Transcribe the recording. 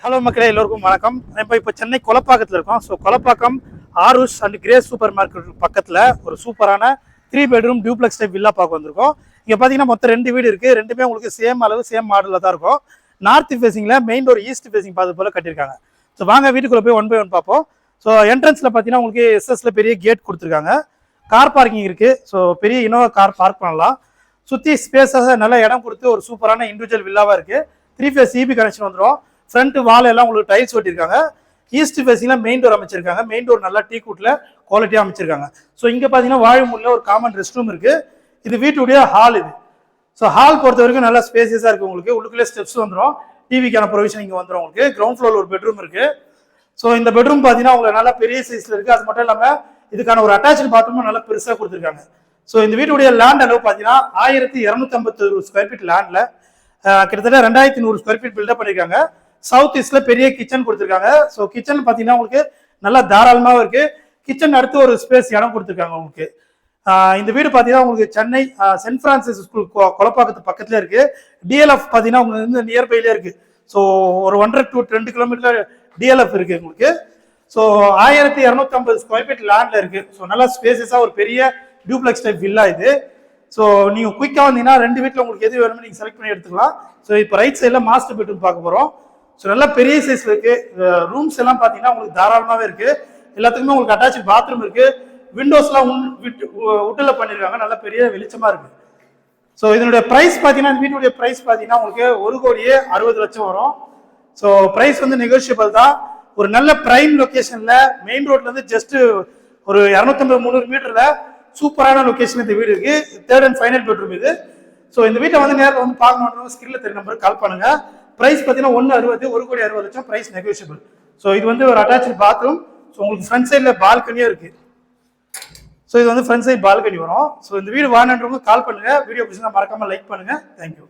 Hello மக்களே, எல்லோருக்கும் வணக்கம். இப்போ சென்னை கொலப்பாக்கத்தில் இருக்கோம். So Kolapakkam Aarush and grace super market பக்கத்தில் ஒரு சூப்பரான 3 பெட்ரூம் டியூப்ளெக்ஸ் டைப் வில்லா பார்க்க வந்திருக்கோம். இங்கே பார்த்தீங்கன்னா மொத்தம் 2 வீடு இருக்குது. ரெண்டுமே உங்களுக்கு சேம் அளவு சேம் மாடலில் தான் இருக்கும். நார்த் ஃபேஸிங்கில் மெயின் டோர் ஈஸ்ட் ஃபேஸிங் பார்த்து போல் கட்டியிருக்காங்க. ஸோ வாங்க வீட்டுக்குள்ளே போய் 1 by 1 பார்ப்போம். ஸோ என்ட்ரன்ஸில் பார்த்தீங்கன்னா உங்களுக்கு எஸ்எஸ்ல பெரிய கேட் கொடுத்துருக்காங்க. கார் பார்க்கிங் இருக்குது. ஸோ பெரிய இனோவா கார் பார்க் பண்ணலாம். சுற்றி ஸ்பேஸாக நல்ல இடம் கொடுத்து ஒரு சூப்பரான இண்டிவிஜுவல் வில்லாவாக இருக்குது. 3 phase EB கனெக்ஷன் வந்துடும். ஃப்ரண்ட் வால் எல்லாம் உங்களுக்கு டைல்ஸ் ஒட்டியிருக்காங்க. ஈஸ்ட் ஃபேஸிங்ல மெயின் டோர் அமைச்சிருக்காங்க. மெயின் டோர் நல்லா டீ கூட்ல குவாலிட்டியா அமைச்சிருக்காங்க. ஸோ இங்க பாத்தீங்கன்னா வாழைமுல்ல ஒரு காமன் ரெஸ்ட் ரூம் இருக்கு. இது வீட்டுடைய ஹால். இது ஸோ ஹால் பொறுத்த வரைக்கும் நல்லா ஸ்பேசியஸா இருக்கு. உங்களுக்கு உள்ளுக்குள்ளே ஸ்டெப்ஸ் வந்துடும். டிவிக்கான ப்ரொவிஷன் இங்க வந்துடும். உங்களுக்கு கிரவுண்ட் ஃப்ளோர் ஒரு பெட்ரூம் இருக்கு. ஸோ இந்த பெட்ரூம் பாத்தீங்கன்னா உங்களுக்கு நல்லா பெரிய சைஸ்ல இருக்கு. அது மட்டும் இல்லாம இதுக்கான ஒரு அட்டாச்சு பாத்ரூமும் நல்லா பெருசா கொடுத்துருக்காங்க. ஸோ இந்த வீட்டுடைய லேண்ட் அளவு பாத்தீங்கன்னா 1251 ஸ்கொயர் ஃபீட் லேண்ட்ல கிட்டத்தட்ட 2100 ஸ்கொயர் ஃபீட் பில்டப் பண்ணிருக்காங்க. சவுத் ஈஸ்ட்ல பெரிய கிச்சன் கொடுத்துருக்காங்க. ஸோ கிச்சன் பார்த்தீங்கன்னா உங்களுக்கு நல்லா தாராளமாகவும் இருக்கு. கிச்சன் அடுத்து ஒரு ஸ்பேஸ் இடம் கொடுத்துருக்காங்க உங்களுக்கு. இந்த வீடு பார்த்தீங்கன்னா உங்களுக்கு சென்னை சென்ட் பிரான்சிஸ் ஸ்கூல் கொலப்பாக்கத்து பக்கத்துல இருக்கு. டிஎல்எஃப் பார்த்தீங்கன்னா உங்களுக்கு வந்து நியர்பைலே இருக்கு. ஸோ ஒரு 1.5 to 2 கிலோமீட்டர் டிஎல்எஃப் இருக்கு உங்களுக்கு. ஸோ 1250 ஸ்கொயர் ஃபீட் லேண்ட்ல இருக்கு. ஸோ நல்லா ஸ்பேசஸா ஒரு பெரிய டியூப்ளெக்ஸ் டைப் வில்லா இது. ஸோ நீங்க குயிக்கா வந்தீங்கன்னா 2 வீட்டில் உங்களுக்கு எது வேணுமோ நீங்க செலக்ட் பண்ணி எடுத்துக்கலாம். ஸோ இப்போ ரைட் சைட்ல மாஸ்டர் பெட்ரூம் பார்க்க போறோம். ஸோ நல்லா பெரிய சைஸ்ல இருக்கு. ரூம்ஸ் எல்லாம் பார்த்தீங்கன்னா உங்களுக்கு தாராளமாகவே இருக்கு. எல்லாத்துக்குமே உங்களுக்கு அட்டாச் பாத்ரூம் இருக்கு. விண்டோஸ்லாம் உட்டில் பண்ணிருக்காங்க. நல்லா பெரிய வெளிச்சமா இருக்கு. ஸோ இதனுடைய பிரைஸ் பார்த்தீங்கன்னா வீட்டுடைய பிரைஸ் பார்த்தீங்கன்னா உங்களுக்கு 1,60,00,000 வரும். ஸோ பிரைஸ் வந்து நெகோஷியபிள் தான். ஒரு நல்ல பிரைம் லொகேஷன்ல மெயின் ரோட்ல இருந்து ஜஸ்ட் ஒரு 250-300 மீட்டர்ல சூப்பரான லொகேஷன் இந்த வீடு இருக்கு. 3rd and final பெட்ரூம் இது. ஸோ இந்த வீட்டை வந்து நேரில் வந்து பார்க்கணும். ஸ்கிரீன்ல தெரிய நம்பருக்கு கால் பண்ணுங்க. பிரைஸ் பார்த்தீங்கன்னா 1,60,00,000 பிரைஸ் நெகோஷியபிள். ஸோ இது வந்து ஒரு அட்டாச் பாத்ரூம். ஸோ உங்களுக்கு ஃப்ரண்ட் சைட்ல பால்கனியும் இருக்கு. ஸோ இது வந்து ஃப்ரண்ட் சைட் பால்கனி வரும். ஸோ இந்த வீடு வாங்கன்றவங்க கால் பண்ணுங்க. வீடியோ பிடிச்சா மறக்காம லைக் பண்ணுங்க. தேங்க்யூ.